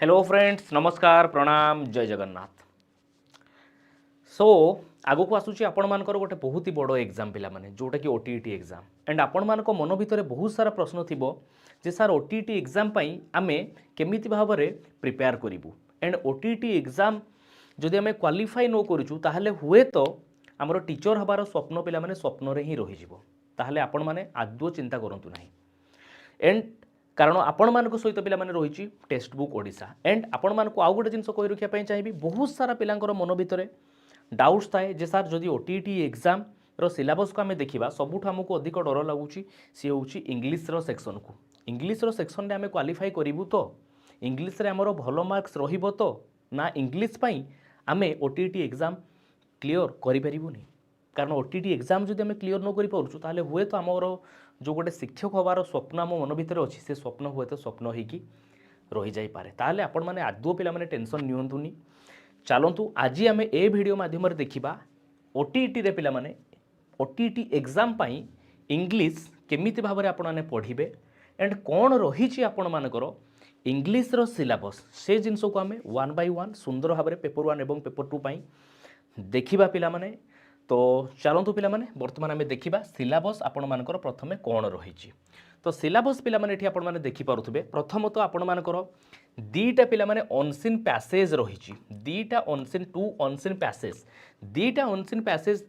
Hello friends, नमस्कार, प्रणाम, जय जगन्नाथ। सो आगु को आसूची आपण मानकर गोटे बहुत ही बड़ एग्जाम पिला माने जोटा कि ओटीईटी एग्जाम एंड आपण मानक मन भितर बहुत सारा प्रश्न थिबो जे सर ओटीईटी एग्जाम पई आमे केमिति भाबरे प्रिपेयर करिवु एंड ओटीईटी एग्जाम जदि आमे क्वालिफाई न करूछु ताहले हुए तो हमर टीचर हबार स्वप्न पिला माने स्वप्न रे ही रहि जिवो ताहले आपण माने आदौ चिंता करंतु नाही एंड कारण आपण मानक सहित पिला माने रहिछि टेक्स्ट बुक ओडिशा एंड आपण मानक आउ गोटे जिंस कहि रखिया पई चाहिबी बहुत सारा पिलांकर मन भितर डाउट्स थाए जे सर जदि ओटीईटी एग्जाम रो सिलेबस को आम देखा सबुठ आमको अधिक डर लगुच सी हूँ इंग्लीश रो सेक्शन को इंग्लीश रो सेक्शन रे आम क्वालिफाई करूँ तो इंग्लीश रे आमर भल मार्क्स रहिबो तो ना इंग्लीश पई आम ओटीईटी एग्जाम क्लियर करिपरिबुनी कारण ओटीईटी एग्जाम जदि आम क्लियर न करिपारुछु ताहले हुए तो आमर जो गोटे शिक्षक हबार स्वप्न आम मन भितर अच्छी से स्वप्न हुए तो स्वप्न होगी रही जाई पारे ताहले आपण माने आदौ पिला माने टेंशन नियंतुनी चलतु आज आम ए भिडियो माध्यम देखा ओटीईटी रे पिला माने ओटीईटी एग्जाम पाई इंग्लीश केमिति भाबरे आपण माने पढ़िबे एंड कौन रही आपण मानकर इंग्लीश रो सिलेबस से जिनस को आम वन बाय वन सुंदर भाव पेपर वन एवं पेपर टू पाई देखा पिला माने तो चलतु पिला माने वर्तमान आम देखा सिलेबस आपण मानकर प्रथमे कौन रही तो सिलेबस पिला माने एठी आपण माने देखि पारुथबे प्रथमत आपण मानकर दीटा पिला माने अनसीन पैसेज रही दीटा अनसीन टू अनसीन पैसेज दीटा अनसीन पैसेज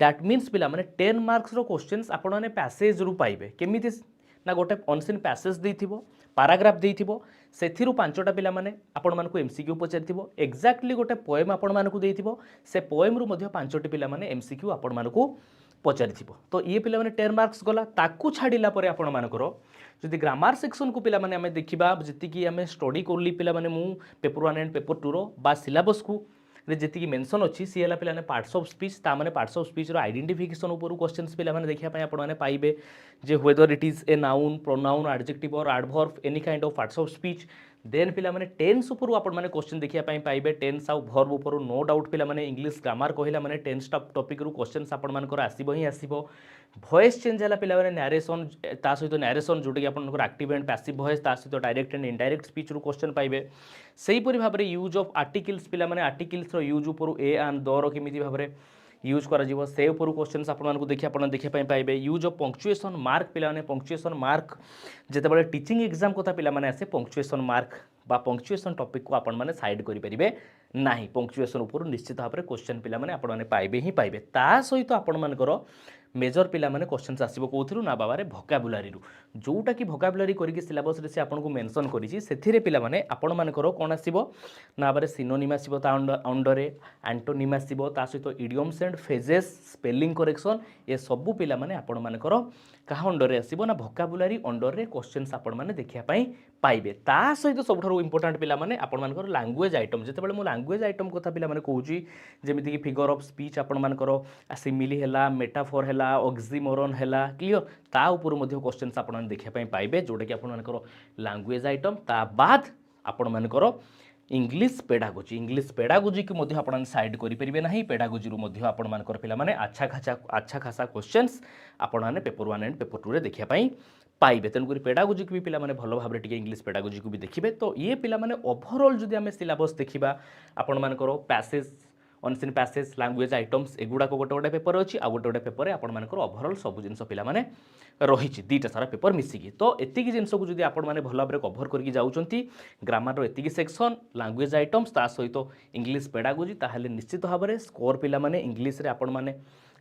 दैट मीन्स पिला माने 10 मार्क्स रो क्वेश्चंस आपण माने पैसेज रु पाइबे केमिति ना गोटे अनसीन पैसेज देइथिबो पैराग्राफ देइथिबो सेथिरु पांचटा पिला माने आपण मानकु एमसीक्यू पचारिथिबो एक्जाक्टली गोटे पोएम आपण मानकु देइथिबो से पोएम रु मध्ये पांचटी पिला माने एमसीक्यू आपण मानकु पचारिथिबो तो ये पिला माने 10 मार्क्स गला ताकू छाडिला परे आपण मानकर जदि ग्रामर सेक्शन को पिला माने आमे देखिबा जति आमे स्टडी करली पिला माने मु पेपर 1 एंड पेपर 2 रो बा सिलेबस को जी मेंशन अच्छी सी है पे पार्ट्स ऑफ स्पीच ताने पार्ट्स ऑफ स्पीच आइडेंटिफिकेशन उपर क्वेश्चंस पे देखा आपने पाइबे जे whether it is a noun pronoun adjective और adverb any kind of parts of speech then पिला माने टेंस उपर आपने क्वेश्चन देखा पाइबे टेंस आउ वर्ब उपर नो डाउट पिला माने इंग्लिश ग्रामर कहला माने टेंस टॉपिक रु क्वेश्चंस आपण मानकर आसीबो ही आसीबो वॉइस चेंज है पिला माने नैरेशन ता सहित नैरेशन जोटा कि आपनकर एक्टिव एंड पैसिव वॉइस ता सहित डायरेक्ट एंड इनडायरेक्ट स्पीच रु क्वेश्चन पाइबे सेहीपरि भाव में यूज ऑफ आर्टिकल्स पिला माने आर्टिकल्स रो यूज उपर ए एंड द रो केमिति भाव में यूज करा जीवो से उपर क्वेश्चंस आपन देखा पाइबे यूज ऑफ पंक्चुएशन मार्क पिला माने पंक्चुएशन मार्क जेते बळे टीचिंग एग्जाम कोता पिला माने आसे पंक्चुएशन मार्क बा पंक्चुएशन टॉपिक को आपण माने साइड करि परिबे नाही पंक्चुएशन उपर निश्चित भाव में क्वेश्चन पिला माने आपण माने पाइबे ही पाइबे ता सहित आपण मानकर मेजर पिला माने क्वेश्चंस आसीबो कोथिरु ना बाबारे भोकाबुलारी रु जोटा कि भोकाबुलारी करके सिलेबस रे से आपन को मेंशन करिछि सेथिरे पिला माने आपण मानकर कोन आसीबो ना बारे सिनोनिम आसीबो ता अंडर रे एंटोनिम आसीबो ता सहित idioms and phrases spelling correction ये सब पिला माने आपण मानकर कहा अंडर रे आसीबो ना भोकाबुलारी अंडर रे क्वेश्चंस आपण माने देखिया पई पाइबे ता सहित सबठारु इंपोर्टेंट पिला माने आपण मानकर लैंग्वेज आइटम जेते बेले मु लैंग्वेज आइटम कथा पिला माने कहूची जेमिति कि फिगर ऑफ स्पीच आपण मानकर सिमिली हैला मेटाफोर हैला ऑक्सीमोरन हैला क्लियर ता ऊपर मध्ये क्वेश्चंस आपण माने देखिया पई पाइबे जोटा कि आपण मानकर लैंग्वेज आइटम ता बाद आपण मानकर इंग्लिश पेडागोजी को मध्ये आपण साइड करि परिबे नाही पेडागोजी रु मध्ये आपण मानकर पिला माने अच्छा खासा क्वेश्चंस आपण माने पेपर 1 एंड पेपर 2 रे देखिया पई पाइबे तेणुक पेडागोजी को भी पिला माने भल भाव टे इंग्लिश पेडागोजी को भी देखिए तो ये पिला माने ओवरऑल जदि आम सिलेबस देखा आपण मानकर passage unseen passage language items एगुड़ा गोटे गोटे पेपर अच्छी आ गोटे गोटे पेपर आपण मानकर ओवरऑल सब जिनस पिला माने रही दीटा सारा पेपर मिसिकी तो एतिकी जिनस को जदि आपण माने भल भाव कभर करके जाउचंती ग्रामर रो एतिकी सेक्शन लैंग्वेज आइटम्स ता सहित इंग्लिश पेडागोजी ताहले निश्चित भाव में स्कोर पिला माने इंग्लिश रे आपण माने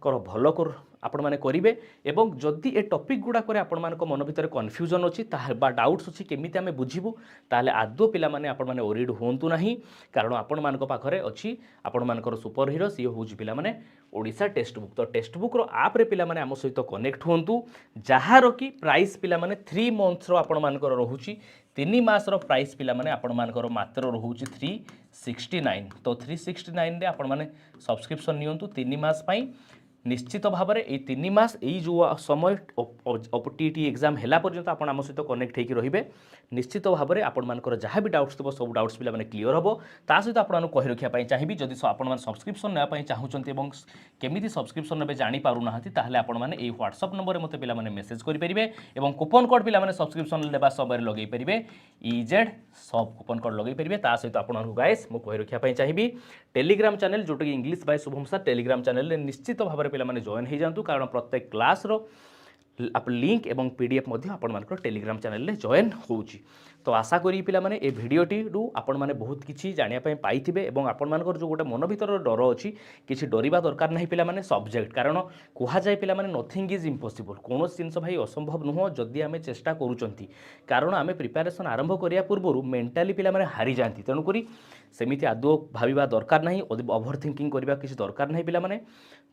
कर भल कर आपण माने करिवे एवं जदि ए टॉपिक गुडा करे आपण मानक मन भितर कन्फ्यूजन अछि बा डाउट्स अछि केमिति आमे बुझिबु ताहले आदो पिला माने आपण माने ओरिड होंतु नाही कारण आपण मानक पाखरे अछि आपण मानकर सुपर हीरो सी होउछ पिला माने ओडिसा टेक्स्ट बुक तो टेक्स्ट बुक रो ऐप रे पिला माने हम सहित कनेक्ट होंतु जहार की प्राइस पिला माने 3 मंथ्स रो आपण मानकर रहुछि 3 मास रो प्राइस पिला माने आपण मानकर मात्र रहुछि 369 तो 369 रे आपण माने सब्सक्रिप्शन नियंतु 3 मास पई निश्चित भाव में ये 3 मास यही जो समय ओटीईटी एग्जाम है पर्यंत आप आम सहित कनेक्ट होकर रे निश्चित भाव में आपण मानकर जहाँ भी डाउट्स थो सब डाउट्स पे क्लीयर हम ता सहित आपको कही रखा चाहिए जदि आप सब्सक्रिप्शन नापी चाहते केमी सब्सक्रिप्शन ने जापारूना ताहले आपण मैंने ये व्हाट्सअप नंबर मत पे मेसेज करेंगे और कूपन कोड पे सब्सक्रिप्शन लेवा समय लगे पारे EZ सब कूपन कोड लगे पारे ता सहित आपको गाइस मु कही रखा चाहिए टेलीग्राम चैनल जोटा कि English by Shubham sir Telegram channel निश्चित भाव में पे जॉइन हो जातु कारण प्रत्येक क्लास आप लिंक एवं पीडीएफ आपण टेलीग्राम चैनल में जॉइन होची तो आशा करी पिला माने ए भिडियोटी आपण माने बहुत किछि जानिया पय पाइथिबे एवं आपण मानकर जो गोटे मन भीतर डर अछि किछि डरिबा दरकार नाही पिला माने सब्जेक्ट कारण कुहा जाय पिला माने नथिंग इज इम्पॉसिबल कोनो जिंस भाई असंभव नुह जदि आमे चेष्टा करूचंती कारण आमे प्रिपरेशन आरंभ करिया पूर्व मेंटाली पिला माने हारि जांती तेनु करी सेमिति आदो भाबिबा दरकार नाही ओवर थिंकिंग करिबा किछि दरकार नाही पिला माने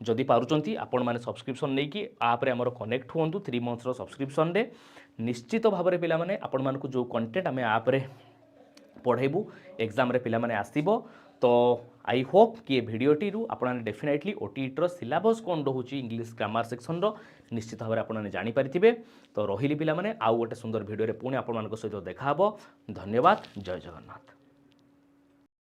जदि पारुचंती आपण माने सब्सक्रिप्शन नै कि आप रे हमर कनेक्ट हुंतु 3 मंथ्स रो सब्सक्रिप्शन रे निश्चित भाव में पिला माने आपण मानकु जो कंटेंट आमे आप रे पढ़ेबू एग्जाम रे पिला माने आसीबो तो आई होप कि ये भिडियोटी आपने डेफिनेटली ओटीटी रो सिलेबस कौन रोचे इंग्लिश ग्रामर सेक्शन रो निश्चित भाव में आपने जानी पारिथिबे तो रहिली पिला माने आउ गोटे सुंदर भिडियो रे पुणी आपण मानक सहित देखा हबो धन्यवाद जय जगन्नाथ।